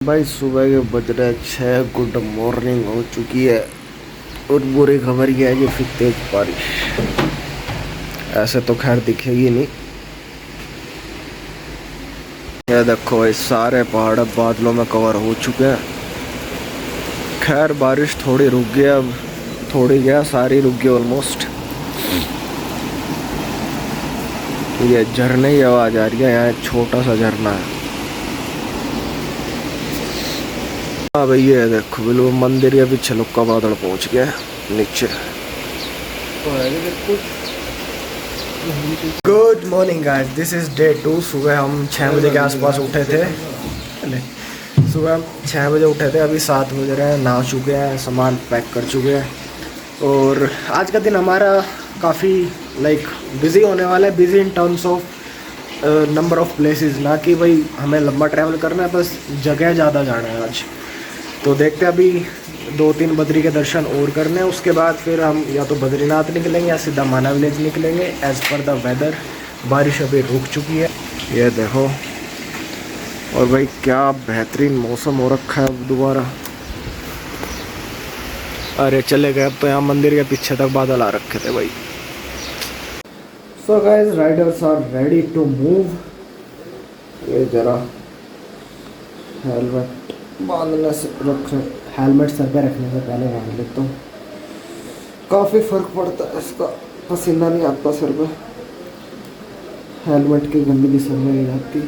भाई सुबह के बज रहे 6। गुड मॉर्निंग हो चुकी है और बुरी खबर यह है कि फिर तेज बारिश। ऐसे तो खैर दिखेगी नहीं। ये देखो भाई सारे पहाड़ अब बादलों में कवर हो चुके हैं। खैर बारिश थोड़ी रुक गया, अब थोड़ी क्या सारी रुक गई ऑलमोस्ट। ये झरने की आवाज़ आ रही है, यहाँ एक छोटा सा झरना है। हाँ भाई ये देखो बिल्कुल मंदिर के पीछे लोग का बादल पहुंच गया नीचे। Good morning guys, this is day 2। सुबह हम 6 बजे के आसपास उठे थे। सुबह हम 6 बजे उठे थे, अभी 7 बज रहे हैं। नहा चुके हैं, सामान पैक कर चुके हैं और आज का दिन हमारा काफ़ी बिज़ी होने वाला है। Busy in terms of number of places, ना कि भाई हमें लंबा ट्रैवल करना है, बस जगह ज़्यादा जाना है आज। तो देखते हैं, अभी 2-3 बद्री के दर्शन और करने हैं। उसके बाद फिर हम या तो बद्रीनाथ निकलेंगे या सीधा माना विलेज निकलेंगे एज़ पर द वेदर। बारिश अभी रुक चुकी है, ये देखो। और भाई क्या बेहतरीन मौसम हो रखा है अब दोबारा। अरे चले गए, अब तो यहाँ मंदिर के पीछे तक बादल आ रखे थे भाई। So guys, riders are ready to move. ये जरा हेलमेट बांधने से हेलमेट सर पे रखने से पहले बांध लेता हूँ। काफ़ी फ़र्क पड़ता है इसका, पसीना नहीं आता सर पे। हेलमेट की गंदगी सर में नहीं जाती।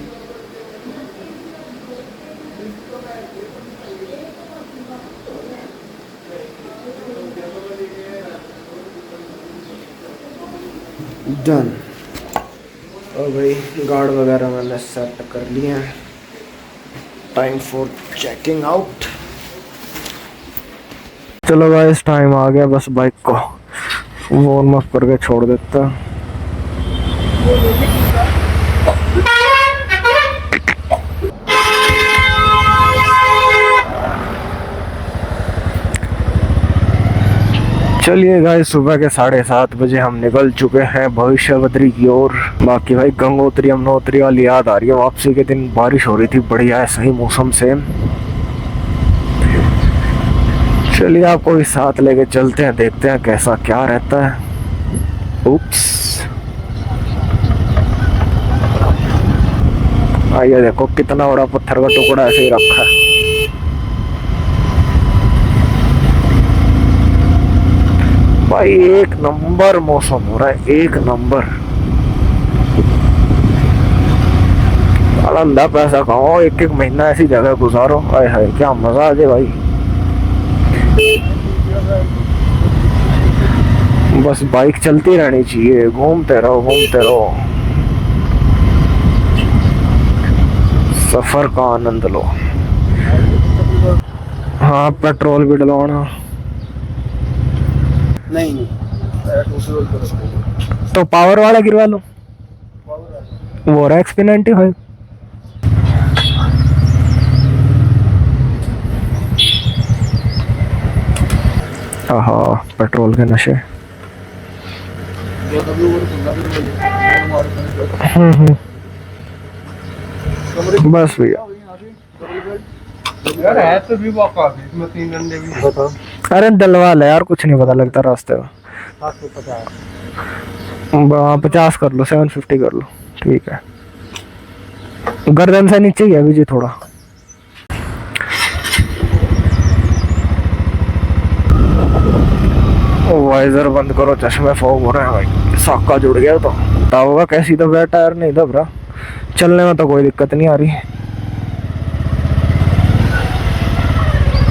डन। और भाई गार्ड वगैरह मैंने सेट कर लिए हैं। Time for checking out. चलो भाई टाइम आ गया, बस बाइक को वार्म अप करके छोड़ देता। चलिए गाइस, सुबह के 7:30 बजे हम निकल चुके हैं भविष्य बद्री की ओर। बाकी भाई गंगोत्री यमुनोत्री वाली याद आ रही है। वापसी के दिन बारिश हो रही थी, बढ़िया है सही मौसम से। चलिए आपको भी साथ लेके चलते हैं, देखते हैं कैसा क्या रहता है। उप्स, आइए देखो कितना बड़ा पत्थर का टुकड़ा ऐसे ही रखा है। भाई एक नंबर मौसम हो रहा है, एक नंबर। अंधा पैसा खाओ, एक एक महीना ऐसी जगह गुजारो, हाय हाय क्या मजा आ जाए भाई। बस बाइक चलती रहनी चाहिए, घूमते रहो घूमते रहो, सफर का आनंद लो। हाँ पेट्रोल भी डलवाना नहीं, तो पावर वाला गिरवा लो, वो रहा XP95। हाँ पेट्रोल के नशे। बस भैया। यार है तो भी काफी, इसमें 3 घंटे भी बताओ। अरे डलवा ले यार, कुछ नहीं पता लगता रास्ते में। 50 कर लो, 750 कर लो, ठीक है। गर्दन से नीचे ही है अभी जी थोड़ा। वाइजर बंद करो, चश्मे फॉग हो रहे हैं भाई। साका जुड़ गया तो होगा कैसी, तो बैठ टायर नहीं दब रहा। चलने में तो कोई दिक्कत नहीं आ रही।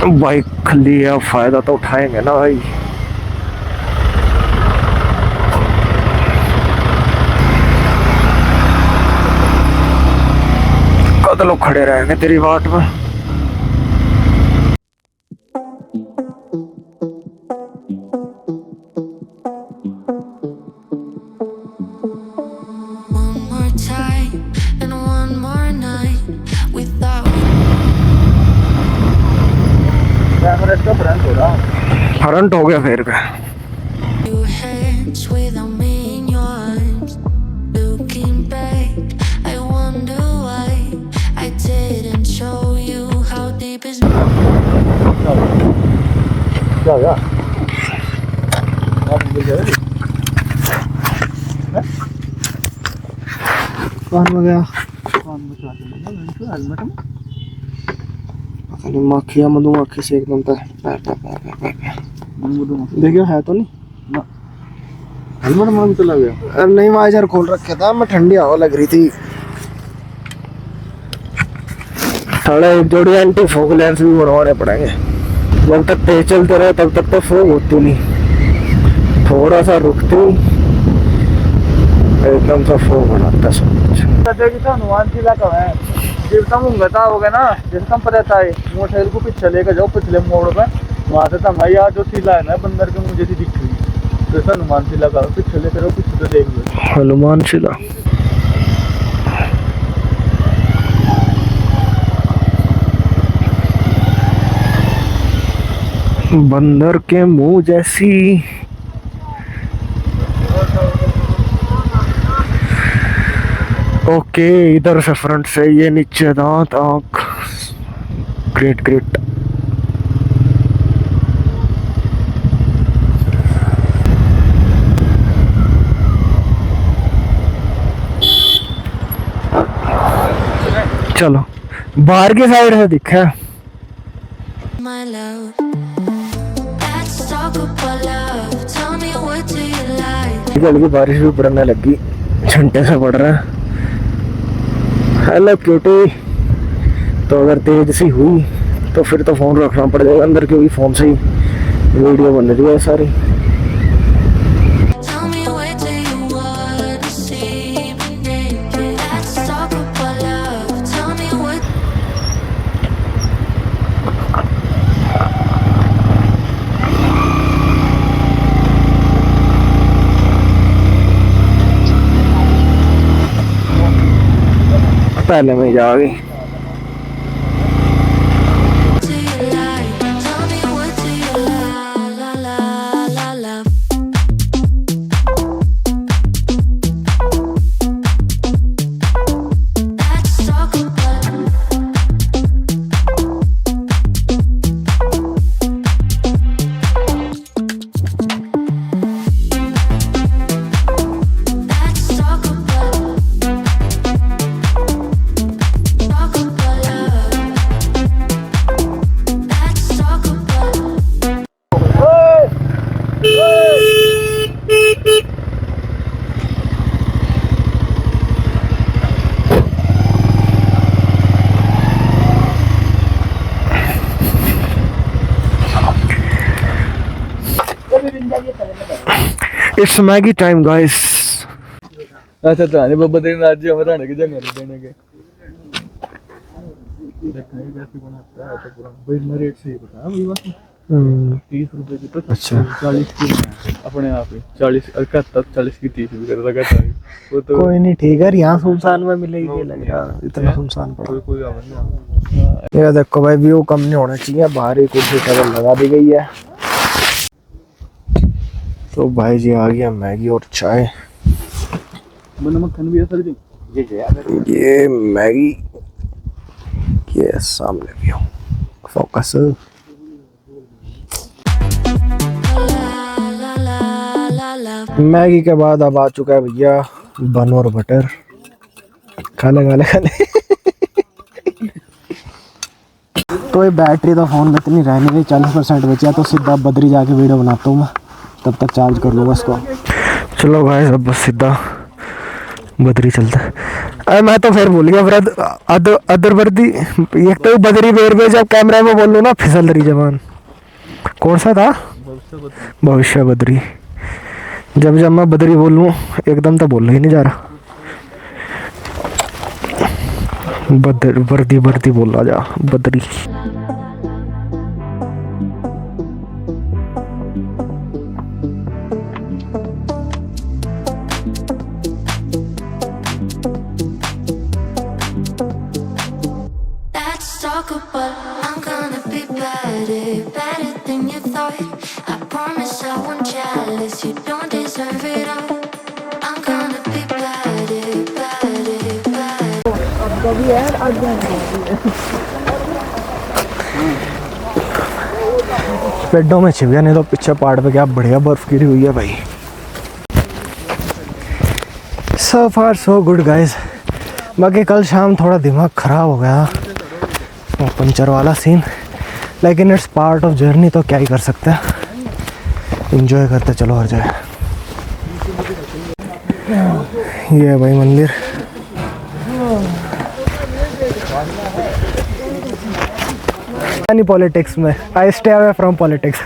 बाइक खली है, फायदा तो उठाएंगे ना भाई। कद लोग खड़े रहेंगे तेरी बाट में। फ्रंट हो गया फिर का। didn't show you how keep his क्या हो गया? कौन हो गया? मक्खियाँ मधुमक्खी से एकदम देखियो है तो नहीं हेलमेट में चला गया। नहीं वाइजर खोल रखे था मैं, ठंडी हवा लग रही थी। थोड़ा एक जोड़ी एंटी फोक लेंस भी बनवाने पड़ेंगे। जब तक तेज चलते रहे तब तक तो फोक होती नहीं, थोड़ा सा रुकती एकदम सा फोक बनाता सब कुछ। हनुमान किला का है जीवतम उंगता हो गया ना, जिसका पता है मोटरसाइकिल को पीछे लेकर जाओ पिछले मोड़ पे, वहां से तो भाई यार जो टीला है ना बंदर के मुझे दिख रही है, तो हनुमान शिला का पीछे लेकर जाओ, पीछे तो देख लो हनुमान शिला। बंदर के मुंह जैसी। ओके इधर से फ्रंट से ये नीचे दांत आंख। Great great. चलो बाहर की साइड से दिखा। my love. Let's talk about love. Tell me what do you like? हल्की बारिश भी पड़ने लगी, घंटे से पड़ रहा है। Hello cutie. तो अगर तेज सी हुई तो फिर तो फोन रखना पड़ जाएगा अंदर, क्योंकि फोन से ही वीडियो बन रही है सारी। Tell me where do you wanna see me naked? Let's talk about love. Tell me what. पहले में जा गई। Do you like? Tell me what do you la la la la la. Let's talk about. Let's talk about. Talk about love. Let's talk about. It's Maggi time guys. अच्छा तो आने बाबा तेरे राज्य हमारा आने की जगह नहीं देने के देखने की कैसे बनाता है तो पूरा भाई मेरे रेट से ही बता भाई बस 30 रुपए की तो अच्छा 40 की अपने आप ही 40 40 की 30 भी कर लगाता है वो तो कोई नहीं ठीक है, यहाँ सुनसान में मिलेगी ये लग रहा इतना सुनसान पड़ा। कोई आवाज नहीं। ये देखो भाई व्यू कम नहीं होना चाहिए, बाहर ही कुर्सी टेबल लगा दी गई है। तो भाई जी आ गया मैगी और चाय। बना मक्खन भी है सर जी। ये मैगी ये सामने भी हो focus. La la la la. Maggi के बाद अब आ चुका है भैया बन और बटर। खाने खाने खाने। तो ये बैटरी तो फोन में इतनी रहने गई 40% बचा, तो सीधा बद्री जाके वीडियो बनाता हूँ मैं, तब तक चार्ज कर लूँगा इसको। चलो गाइस अब बस सीधा बद्री चलता है। अरे मैं तो फिर भूल गया फिर अदर बर्दी एक तो बद्री बेर में जब कैमरे में बोल लूँ ना फिसल रही जबान। कौन सा था? भविष्य बद्री। जब मैं बद्री बोल लूँ एकदम तो बोल ही नहीं जा रहा। बर्दी बोल रहा जा Badri. Let's talk about. I'm gonna be better, better than you thought. I promise I won't jealous. You don't deserve it all. I'm gonna be better, better, better. पेड़ों में छिप गया, नहीं तो पीछे पहाड़ पे क्या बढ़िया बर्फ गिरी हुई है भाई। सो फार सो गुड गाइस। बाकी कल शाम थोड़ा दिमाग ख़राब हो गया, वो पंचर वाला सीन, लेकिन इट्स पार्ट ऑफ जर्नी, तो क्या ही कर सकते हैं, इंजॉय करते चलो हर जगह। ये है भाई मंदिर। नहीं पॉलिटिक्स में, I stay away from politics.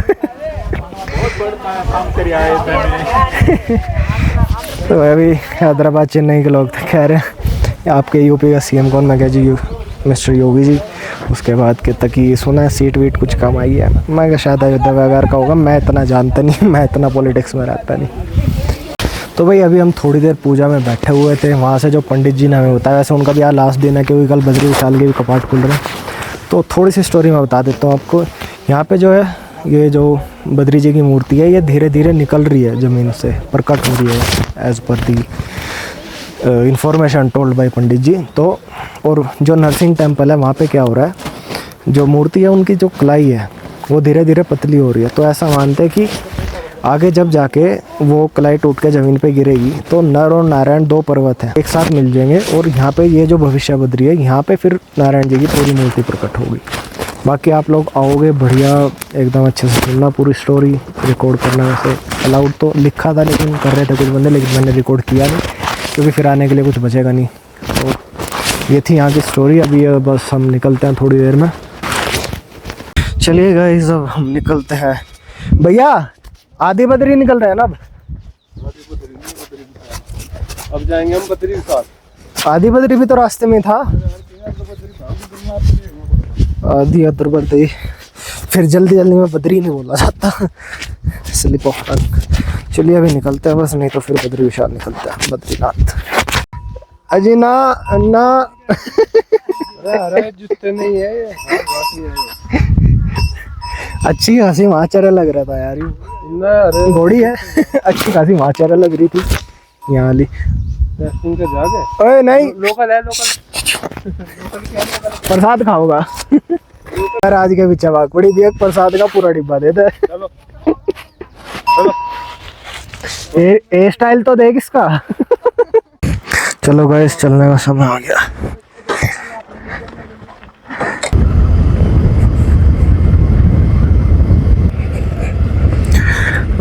तो अभी हैदराबाद चेन्नई के लोग थे, कह रहे हैं आपके यूपी का सीएम कौन? मैं कहा जी मिस्टर योगी जी। उसके बाद के तक ये सुना है सीट वीट कुछ कम आई है। मैं कहा शायद अयोध्या वगैरह का होगा, मैं इतना जानता नहीं, मैं इतना पॉलिटिक्स में रहता नहीं। तो भाई अभी हम थोड़ी देर पूजा में बैठे हुए थे, वहाँ से जो पंडित जी ने हमें बताया, वैसे उनका भी आज लास्ट दिन है क्योंकि कल बद्री विशाल के भी कपाट खुल रहे हैं। तो थोड़ी सी स्टोरी मैं बता देता हूँ आपको। यहाँ पे जो है ये जो बद्री जी की मूर्ति है, ये धीरे धीरे निकल रही है ज़मीन से, प्रकट हो रही है as per the information told by Pandit ji. तो और जो नरसिंह टेम्पल है वहाँ पे क्या हो रहा है, जो मूर्ति है उनकी जो कलाई है वो धीरे धीरे पतली हो रही है। तो ऐसा मानते हैं कि आगे जब जाके वो कलाई टूट के ज़मीन पे गिरेगी तो नर और नारायण दो पर्वत हैं एक साथ मिल जाएंगे, और यहाँ पे ये जो भविष्य बद्री है यहाँ पे फिर नारायण जी की पूरी मूर्ति प्रकट होगी। बाकी आप लोग आओगे बढ़िया एकदम अच्छे से सुनना पूरी स्टोरी। रिकॉर्ड करना वैसे अलाउड तो लिखा था, लेकिन कर रहे थे कुछ बंदे, लेकिन मैंने रिकॉर्ड किया नहीं क्योंकि फिर आने के लिए कुछ बचेगा नहीं। तो ये थी यहाँ की स्टोरी। अभी बस हम निकलते हैं थोड़ी देर में। चलिए गाइस अब हम निकलते हैं। भैया आदि बद्री निकल रहे हैं ना अब जाएंगे हम बद्री विशाल। आदि बद्री भी तो रास्ते में था। आदि बद्री फिर जल्दी जल्दी में बद्री नहीं बोला जाता, स्लिप ऑफ टंग। चलिए अभी निकलते हैं बस, नहीं तो फिर बद्री विशाल निकलते हैं, बद्रीनाथ। अजी ना ना अरे जूते नहीं है ये। अच्छी खासी माचरा लग रहा था यार, अरे घोड़ी है अच्छी खासी माचरा लग रही थी यहाँ वाली। उनके जागे ओए नहीं लोकल है, लोकल प्रसाद खाओगा यार आज के पीछे भाग पड़ी भी, एक प्रसाद का पूरा डिब्बा दे दे। चलो चलो ए स्टाइल तो देख इसका। चलो गाइस चलने का समय आ गया।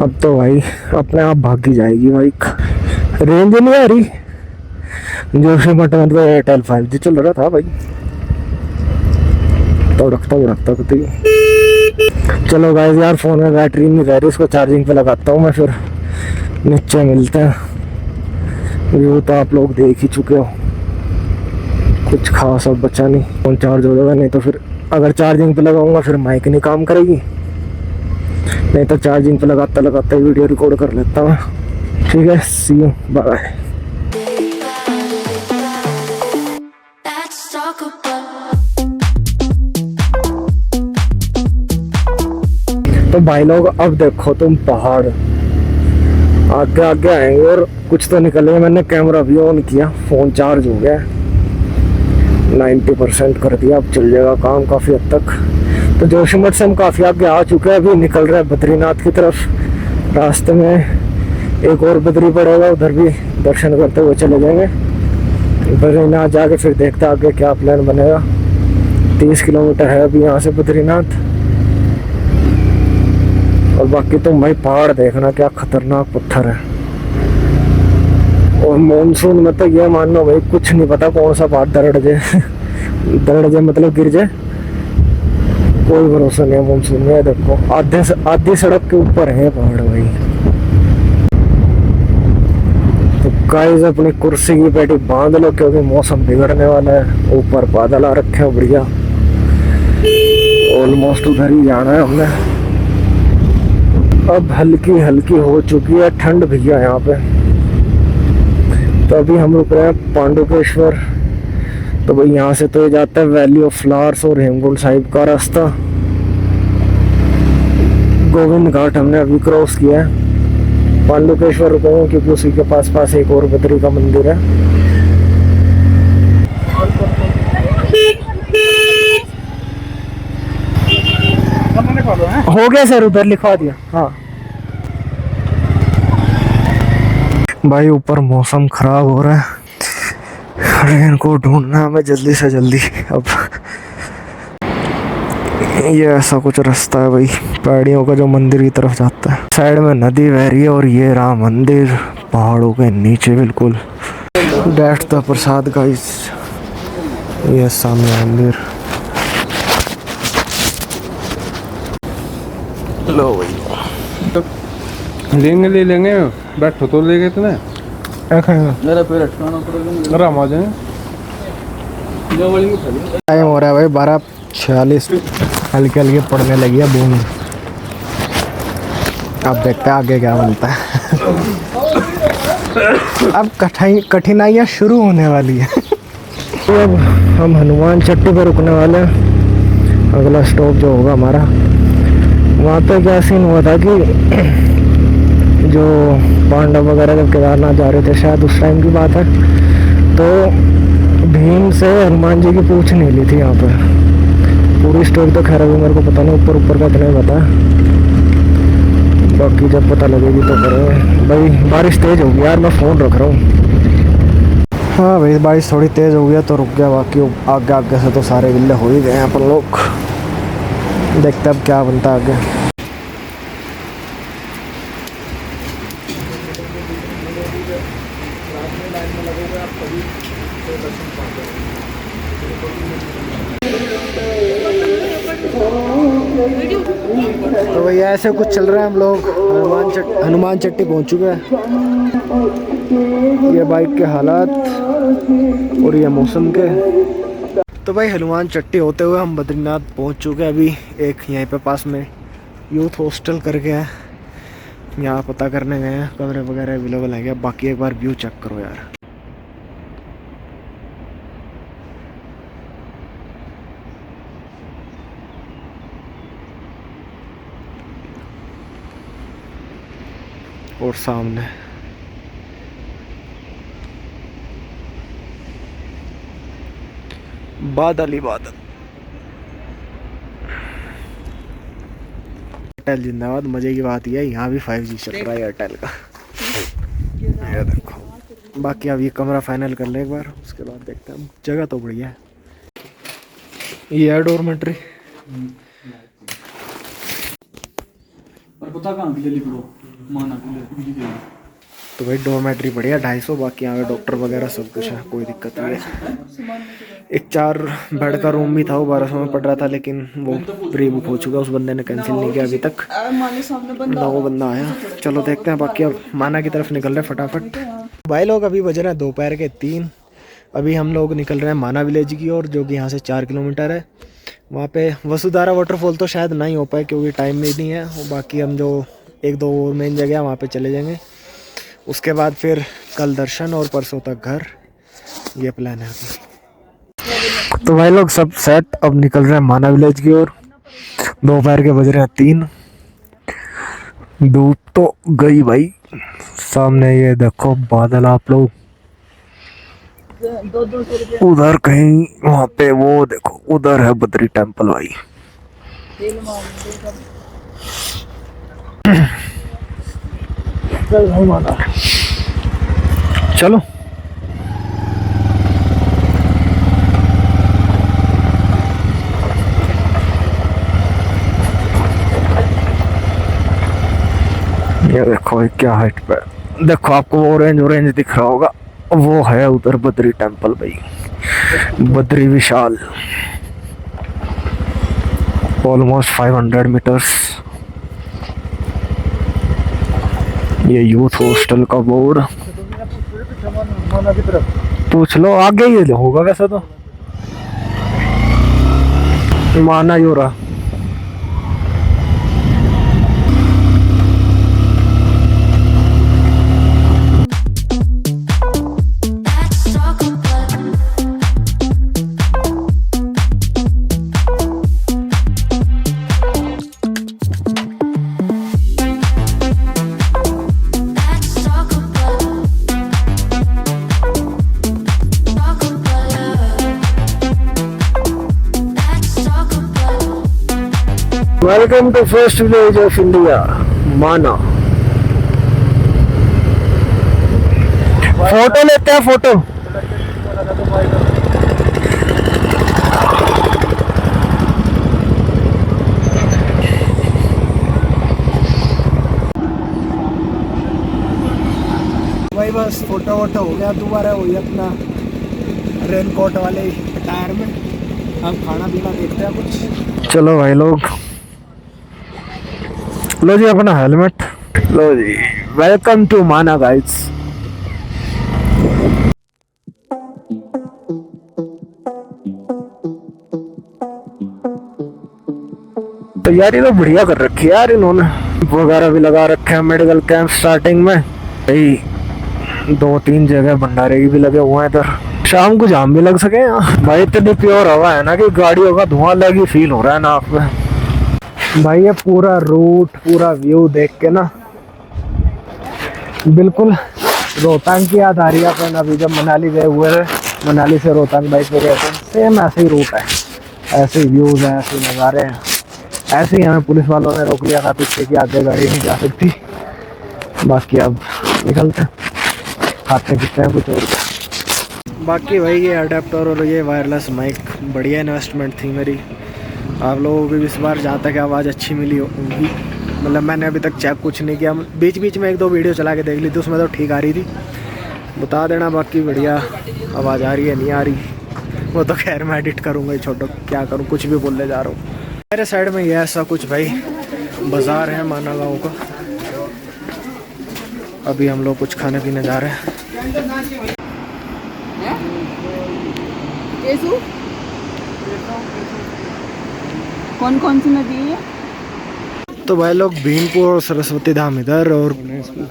अब तो भाई अपने आप भागी जाएगी बाइक, रेंज नहीं आ रही। जो से बटन पे एयरटेल 5G चल रहा था भाई, तो रखता कुछ। चलो गाइस यार फोन में बैटरी नहीं रह रही, उसको चार्जिंग पे लगाता हूँ मैं, फिर नीचे मिलते हैं। व्यू तो आप लोग देख ही चुके हो, कुछ खास अब बचा नहीं। फोन चार्ज हो जाएगा, नहीं तो फिर अगर चार्जिंग पे लगाऊंगा फिर माइक नहीं काम करेगी, नहीं तो चार्जिंग पे लगाता लगाता वीडियो रिकॉर्ड कर लेता हूँ। ठीक है, see you, bye. Let's talk about. तो भाई लोग अब देखो तुम पहाड़ आगे आगे आएंगे और कुछ तो निकलेगा। मैंने कैमरा भी ऑन किया, फोन चार्ज हो गया 90% कर दिया, अब चल जाएगा काम काफ़ी हद तक। तो जोशीमठ से हम काफ़ी आगे आ चुके हैं, अभी निकल रहे हैं बद्रीनाथ की तरफ। रास्ते में एक और बद्री पड़ेगा, उधर भी दर्शन करते हुए चले जाएंगे। बद्रीनाथ जाके फिर देखते आगे क्या प्लान बनेगा। 30 किलोमीटर है अभी यहाँ से बद्रीनाथ। और बाकी तुम भाई पहाड़ देखना क्या खतरनाक पत्थर है। और मानसून में तो ये मान लो भाई कुछ नहीं पता कौन सा पहाड़ दरड़ जाए मतलब गिर जाए, कोई भरोसा नहीं है मानसून में। देखो आधी सड़क के ऊपर है पहाड़ भाई। तो गाइस अपनी कुर्सी की पेटी बांध लो क्योंकि मौसम बिगड़ने वाला है। ऊपर बादल आ रखे हैं बढ़िया, ऑलमोस्ट उधर ही जाना है हमने। अब हल्की हल्की हो चुकी है ठंड भैया यहाँ पे। तो अभी हम रुक रहे हैं पांडुकेश्वर। तो भाई यहाँ से तो ये जाता है वैली ऑफ फ्लावर्स और हेमकुंड साहिब का रास्ता। गोविंद घाट हमने अभी क्रॉस किया है। पांडुकेश्वर रुकेंगे क्योंकि उसी के पास एक और बद्री का मंदिर है। हो गया सर, उधर लिखवा दिया। हाँ भाई ऊपर मौसम खराब हो रहा है, ट्रेन को ढूंढना हमें जल्दी से जल्दी। अब ये ऐसा कुछ रास्ता है भाई, पहाड़ियों का जो मंदिर की तरफ जाता है। साइड में नदी बह रही है और ये रहा मंदिर पहाड़ों के नीचे बिल्कुल। डेट द प्रसाद गाइस, ये सामने मंदिर। लो भाई लेंगे, ले लेंगे, बैठो तो ले गए थे ना। क्या खाएगा? मेरा पैर अटकाना पड़ेगा। आराम आ जाए। टाइम हो रहा है भाई 12:46, हल्के हल्के पड़ने लगी है बूंद। अब देखते हैं आगे क्या बनता है। अब कठिनाइयाँ शुरू होने वाली है। तो अब हम हनुमान चट्टी पर रुकने वाले हैं। अगला स्टॉप जो होगा हमारा, वहाँ पे क्या सीन हुआ था कि जो पांडव वगैरह जब केदारनाथ जा रहे थे, शायद उस टाइम की बात है, तो भीम से हनुमान जी की पूछ नहीं ली थी यहाँ पर। पूरी स्टोरी तो खैर अभी मेरे को पता नहीं, ऊपर का इतना ही पता है, बाकी जब पता लगेगी तो करें। भाई बारिश तेज़ हो गई यार, मैं फ़ोन रख रहा हूँ। हाँ भाई बारिश थोड़ी तेज़ हो गया तो रुक गया, बाकी आगे आगे से तो सारे गिल्ले हो ही गए हैं अपन लोग। देखते अब क्या बनता है आगे। तो भैया ऐसे कुछ चल रहा है, हम लोग हनुमान चट्टी पहुंच चुके हैं। ये बाइक के हालात और ये मौसम के। तो भाई हनुमान चट्टी होते हुए हम बद्रीनाथ पहुंच चुके हैं। अभी एक यहीं पे पास में यूथ हॉस्टल करके है, यहाँ पता करने गए हैं, कमरे वगैरह अवेलेबल हैं क्या। बाकी एक बार व्यू चेक करो यार। और सामने बादल ही बादल। एयरटेल जिंदाबाद। मजे की बात यह है यहाँ भी 5G चल रहा है एयरटेल का। ये देखो। बाकी अब ये कमरा फाइनल कर ले एक बार, उसके बाद देखते हैं। जगह तो बढ़िया है। ये है डॉर्मेट्री। पता कहाँ के लिए लिख लो, माना के लिए। तो भाई डॉर्मेट्री बढ़िया 250, बाकी यहाँ पे डॉक्टर वगैरह सब कुछ है, कोई दिक्कत नहीं है। एक 4 बेड का रूम भी था, वो 1200 में पड़ रहा था, लेकिन वो प्री बुक हो चुका, उस बंदे ने कैंसिल नहीं किया अभी तक। वो बंदा आया, चलो देखते हैं। बाकी अब माना की तरफ निकल रहे फटाफट। भाई लोग अभी बज रहे हैं दोपहर के 3। अभी हम लोग निकल रहे हैं माना विलेज की ओर, जो कि यहाँ से 4 किलोमीटर है। वहाँ पे वसुधारा वाटरफॉल तो शायद नहीं हो पाए क्योंकि टाइम में नहीं है। और बाकी हम जो 1-2 और मेन जगह है वहाँ पे चले जाएंगे। उसके बाद फिर कल दर्शन और परसों तक घर, ये प्लान है अभी। तो भाई लोग सब सेट, अब निकल रहे हैं माना विलेज की ओर। दोपहर के बज रहे हैं 3। धूप तो गई भाई। सामने ये देखो बादल आप लोग, उधर कहीं वहाँ पे वो देखो, उधर है बद्री टेम्पल भाई। चल भाई माना, चलो। ये देखो क्या हाइट पे, देखो आपको ऑरेंज दिख रहा होगा, वो है उधर बद्री टेम्पल भाई, बद्री विशाल। Almost 500 metres. ये यूथ हॉस्टल का बोर्ड, पूछ लो आगे ही होगा वैसे तो। माना ही हो रहा। Welcome to first village of India, Mana. Photo लेते हैं, फोटो। भाई बस फोटो वोटो हो गया, दोबारा वही अपना रेनकोट वाले टायर में। अब खाना पीना देखते हैं कुछ। चलो भाई लोग, लो जी अपना हेलमेट, लो जी। Welcome to Mana guides. तैयारी तो बढ़िया कर रखी है यार इन्होंने, वगैरह भी लगा रखे हैं। मेडिकल कैंप स्टार्टिंग में भाई 2-3 जगह भंडारे की भी लगे हुए हैं इधर, शाम को जाम भी लग सके यहाँ। भाई इतनी प्योर हवा है ना कि गाड़ियों का धुआं अलग ही फील हो रहा है नाक में। भाई ये पूरा रूट, पूरा व्यू देख के ना बिल्कुल रोहतांग की याद आ रही है। अपन अभी जब मनाली गए हुए थे, मनाली से रोहतांग बाइक पे गए थे, सेम ऐसे ही रूट है, ऐसे ही व्यूज हैं, ऐसे नज़ारे हैं। ऐसे ही हमें पुलिस वालों ने रोक लिया था पीछे की आगे गाड़ी नहीं जा सकती। बाकी अब निकलते हैं, खाते पीते हैं कुछ और। बाकी भाई ये अडेप्टर और ये वायरलेस माइक बढ़िया इन्वेस्टमेंट थी मेरी। आप लोगों को भी इस बार जहाँ तक आवाज़ अच्छी मिली होगी, मतलब मैंने अभी तक चेक कुछ नहीं किया, बीच बीच में 1-2 वीडियो चला के देख ली थी, उसमें तो ठीक आ रही थी। बता देना बाकी बढ़िया आवाज़ आ रही है नहीं आ रही, वो तो खैर मैं एडिट करूँगा ही, छोटो क्या करूँ, कुछ भी बोलने जा रहा हूँ। मेरे साइड में ये ऐसा कुछ भाई बाज़ार है माना गाँव का। अभी हम लोग कुछ खाने पीने जा रहे हैं। कौन कौन सी नदी है? तो भाई लोग भीमपुर और सरस्वती धाम इधर, और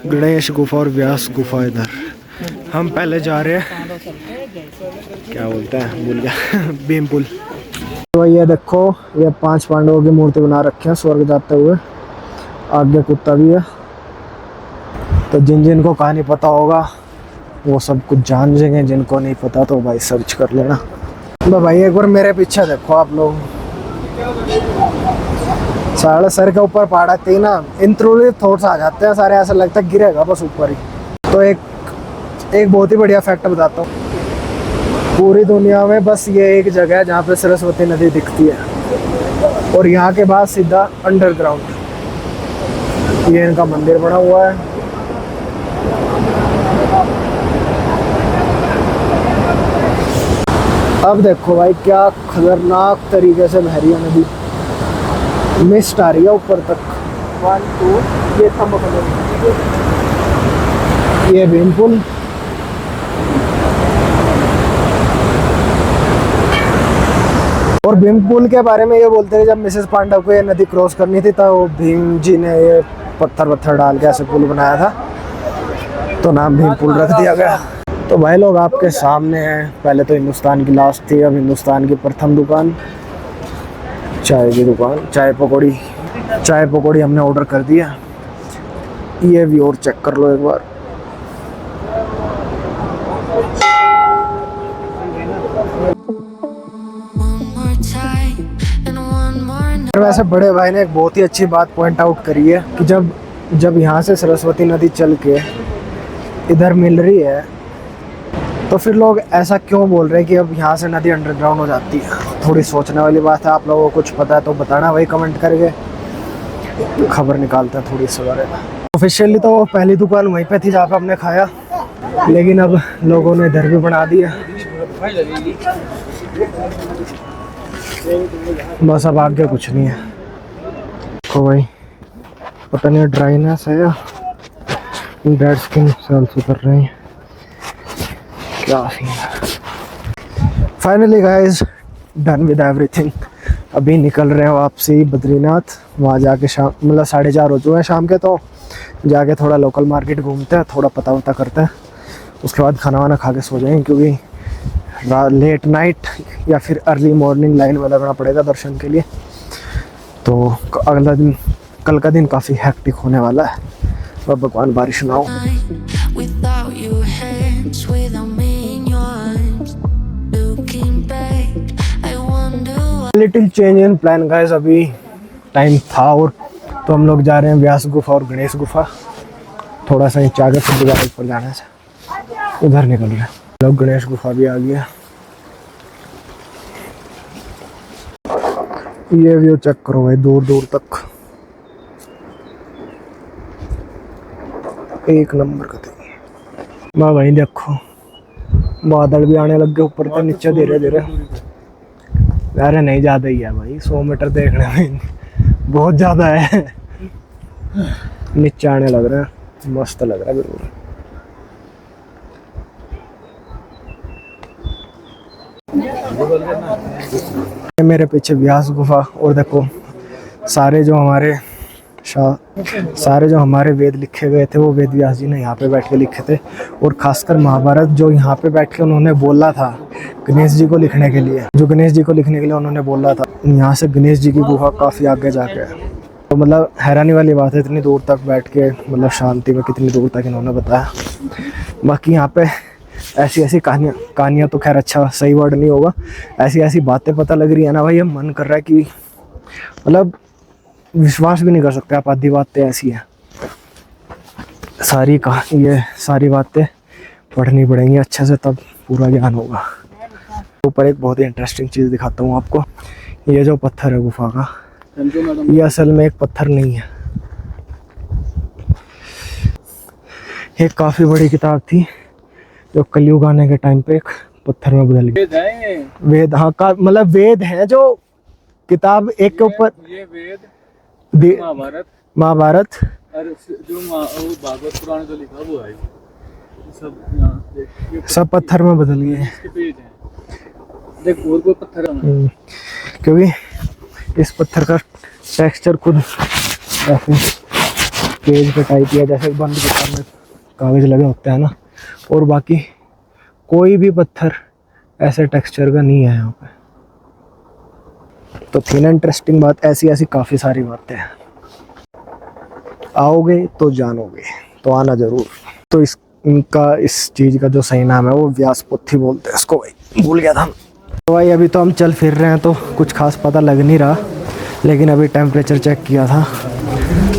गणेश गुफा और व्यास गुफा इधर। हम पहले जा रहे हैं, क्या बोलते हैं भूल गया, भीमपुल। तो ये देखो, ये 5 पांडवों की मूर्ति बना रखे हैं स्वर्ग जाते हुए, आगे कुत्ता भी है। तो जिन जिन को कहानी पता होगा वो सब कुछ जान जाएंगे, जिनको नहीं पता तो भाई सर्च कर लेना। तो भाई एक बार मेरे पीछे देखो आप लोग, साढ़े सर के ऊपर पहाड़ आते ही ना इंट्रूसिव थॉट्स आ जाते हैं सारे, ऐसा लगता है गिरेगा बस ऊपर ही। तो एक बहुत ही बढ़िया फैक्ट बताता हूँ, पूरी दुनिया में बस ये एक जगह है जहाँ पे सरस्वती नदी दिखती है, और यहाँ के बाद सीधा अंडरग्राउंड ये इनका मंदिर बना हुआ है। अब देखो भाई क्या खतरनाक तरीके से बह रही है नदी, मिस्ट आ रही है ऊपर तक। 1 2 ये थंब, ये भीमपुल। और भीमपुल के बारे में ये बोलते हैं जब मिसेस पांडव को ये नदी क्रॉस करनी थी तो भीम जी ने ये पत्थर डाल के ऐसे पुल बनाया था, तो नाम भीमपुल रख दिया गया। तो भाई लोग आपके सामने है, पहले तो हिंदुस्तान की लास्ट थी, अब हिंदुस्तान की प्रथम दुकान, चाय की दुकान। चाय पकौड़ी हमने ऑर्डर कर दिया। ये भी और चेक कर लो एक बार। वैसे बड़े भाई ने एक बहुत ही अच्छी बात पॉइंट आउट करी है कि जब यहाँ से सरस्वती नदी चल के इधर मिल रही है तो फिर लोग ऐसा क्यों बोल रहे हैं कि अब यहाँ से नदी अंडरग्राउंड हो जाती है। थोड़ी सोचने वाली बात है। आप लोगों को कुछ पता है तो बताना भाई कमेंट करके, खबर निकालते हैं थोड़ी इस बारे में। ऑफिशियली तो पहली दुकान वहीं पे थी जहाँ पे हमने खाया, लेकिन अब लोगों ने इधर भी बना दिया। बस अब आगे कुछ नहीं है। देखो भाई पता नहीं ड्राइनेस है या डेड स्किन सेल्स उतर रहे हैं, क्या सीन है। Finally guys done with everything. अभी निकल रहे हैं वापसी बद्रीनाथ। वहाँ जाके शाम मतलब 4:30 हो चुके हैं शाम के, तो जाके थोड़ा लोकल मार्केट घूमते हैं, थोड़ा पता वता करते हैं, उसके बाद खाना वाना खा के सो जाएंगे, क्योंकि लेट नाइट या फिर अर्ली मॉर्निंग लाइन में लगना पड़ेगा दर्शन के लिए। तो अगला दिन, कल का दिन काफ़ी हेक्टिक होने वाला है। और भगवान बारिश ना हो। Little change in plan guys. अभी टाइम था और तो हम लोग जा रहे हैं व्यास गुफा और गणेश गुफा। थोड़ा सा नीचे आगे फिर दोबारा ऊपर जाना है, उधर निकल रहे हैं लोग। गणेश गुफा भी आ गया। ये व्यू चेक करो भाई, दूर दूर तक एक नंबर का थी। वाह भाई देखो, बादल भी आने लग गए ऊपर से नीचे धीरे धीरे। अरे नहीं ज़्यादा ही है भाई, 100 मीटर देखने में बहुत ज़्यादा है। नीचे आने लग रहा है, मस्त लग रहा है बिल्कुल। मेरे पीछे व्यास गुफा, और देखो सारे जो हमारे वेद लिखे गए थे वो वेद व्यास जी ने यहाँ पे बैठ के लिखे थे। और खासकर महाभारत जो यहाँ पे बैठ के उन्होंने बोला था गणेश जी को लिखने के लिए, उन्होंने बोला था। यहाँ से गणेश जी की गुफा काफ़ी आगे जाके है। तो मतलब हैरानी वाली बात है, इतनी दूर तक बैठ के मतलब शांति में कितनी दूर तक इन्होंने बताया। बाकी यहाँ पे ऐसी कहानियाँ तो खैर अच्छा सही वर्ड नहीं होगा, ऐसी बातें पता लग रही है ना भाई, ये मन कर रहा है कि मतलब विश्वास भी नहीं कर सकते आप। आधी बातें ऐसी हैं, ये सारी बातें पढ़नी पड़ेंगी अच्छे से, तब पूरा ज्ञान होगा। ऊपर एक बहुत ही इंटरेस्टिंग चीज़ दिखाता हूँ आपको। ये जो पत्थर है गुफा का, ये असल में एक पत्थर नहीं है, एक काफ़ी बड़ी किताब थी जो कलयुग आने के टाइम पे एक पत्थर में बदल गई। वेद, हाँ का मतलब वेद है जो किताब एक के ऊपर, ये वेद महाभारत और जो भागवत पुराण जो लिखा वो है, सब सब पत्थर में बदल गए हैं। इसके पेज हैं, देख और कोई पत्थर है क्योंकि इस पत्थर का टेक्सचर खुद ऐसे पेज पे टाइप किया, जैसे बंद किताब में कागज लगे होते हैं ना, और बाकी कोई भी पत्थर ऐसे टेक्सचर का नहीं है यहाँ पे। तो थी ना इंटरेस्टिंग बात, ऐसी काफ़ी सारी बातें हैं। आओगे तो जानोगे, तो आना ज़रूर। तो इस चीज़ का जो सही नाम है वो व्यासपोथी बोलते हैं इसको, भाई भूल गया था। तो भाई अभी तो हम चल फिर रहे हैं तो कुछ खास पता लग नहीं रहा, लेकिन अभी टेम्परेचर चेक किया था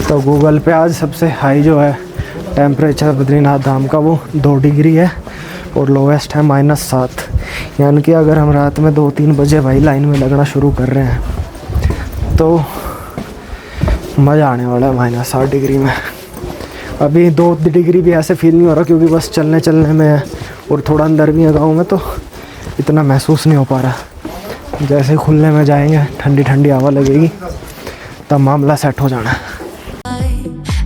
तो गूगल पे आज सबसे हाई जो है टेम्परेचर बद्रीनाथ धाम का वो 2 डिग्री है और लोवेस्ट है -7। यानी कि अगर हम रात में 2-3 बजे भाई लाइन में लगना शुरू कर रहे हैं तो मज़ा आने वाला है -8 डिग्री में। अभी 2 डिग्री भी ऐसे फील नहीं हो रहा क्योंकि बस चलने में है और थोड़ा अंदर भी है गाँव में, तो इतना महसूस नहीं हो पा रहा। जैसे खुलने में जाएंगे ठंडी ठंडी हवा लगेगी तब मामला सेट हो जाना है।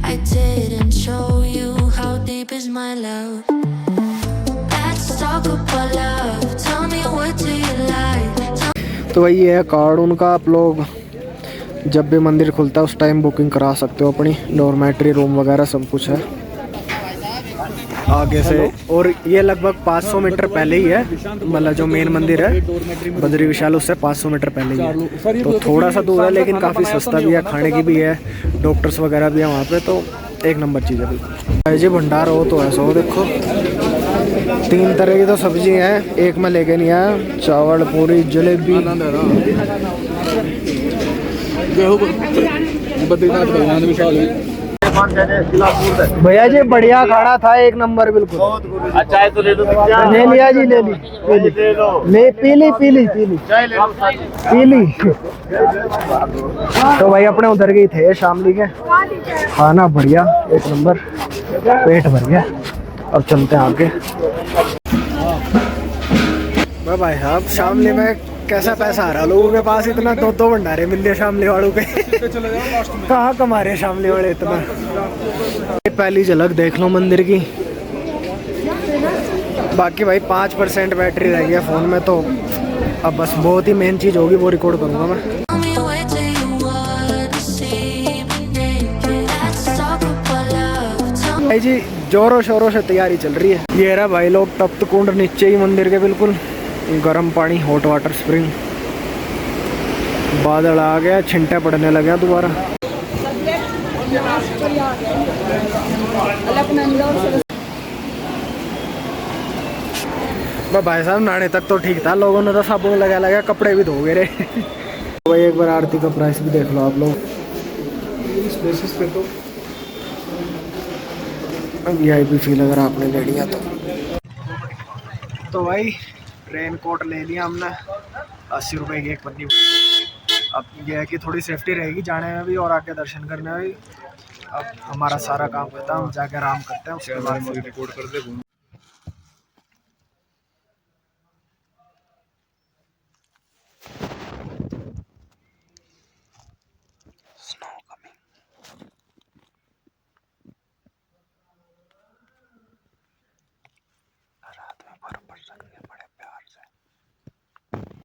I didn't show you how deep is my love. Let's talk about love. Tell me what do you like? तो वही है कार्ड उनका, आप लोग जब भी मंदिर खुलता है उस टाइम बुकिंग करा सकते हो अपनी, डॉर्मेट्री रूम वगैरह सब कुछ है आगे से। और ये लगभग 500 मीटर पहले ही है, मतलब जो मेन मंदिर है बद्री विशाल उससे 500 मीटर पहले ही है। तो थोड़ा सा दूर है लेकिन काफ़ी सस्ता भी है, खाने की भी है, डॉक्टर्स वगैरह भी है वहाँ पे, तो एक नंबर चीज़ है बिल्कुल। जी भंडार हो तो ऐसा हो, देखो 3 तरह की तो सब्जी हैं, एक में लेके नहीं आया, चावल पूरी जलेबी। भैया जी बढ़िया खाना था, एक नंबर बिल्कुल। अच्छा है तो ले लो, ले लिया जी, ले पीली तो भाई अपने उधर गए थे शामली के, खाना बढ़िया एक नंबर, पेट भर गया। अब चलते हैं आगे। भाई साहब शामली में कैसा पैसा आ रहा लोगों के पास, इतना 2 भंडारे मिल रहे शामली वालों के। कहाँ कमा रहे शामली वाले इतना। पहली झलक देख लो मंदिर की। बाकी भाई 5% बैटरी रह गया फ़ोन में, तो अब बस बहुत ही मेन चीज़ होगी वो रिकॉर्ड करूँगा मैं। Tell me what do you wanna see me naked? Let's talk about love. Tell me भाई जी जोरों शोरों से तैयारी चल रही है। ये रहा भाई लोग तप्त कुंड नीचे ही मंदिर के बिल्कुल, गर्म पानी हॉट वाटर स्प्रिंग। बादल आ गया, छिंटे पड़ने लगे दोबारा। भाई साहब नहाने तक तो ठीक था, लोगों ने तो साबुन लगा कपड़े भी धो गए रे। तो भाई एक बार आरती का प्राइस भी देख लो आप लोग। इस बेसिस पे तो VIP फील अगर आपने ले लिया तो भाई रेन कोट ले लिया हमने 80 रुपए की एक पन्नी। अब ये है कि थोड़ी सेफ्टी रहेगी जाने में भी और आके दर्शन करने में भी। अब हमारा सारा काम खत्म, हम जाके आराम करते हैं, उसके बाद रिकॉर्ड कर दे।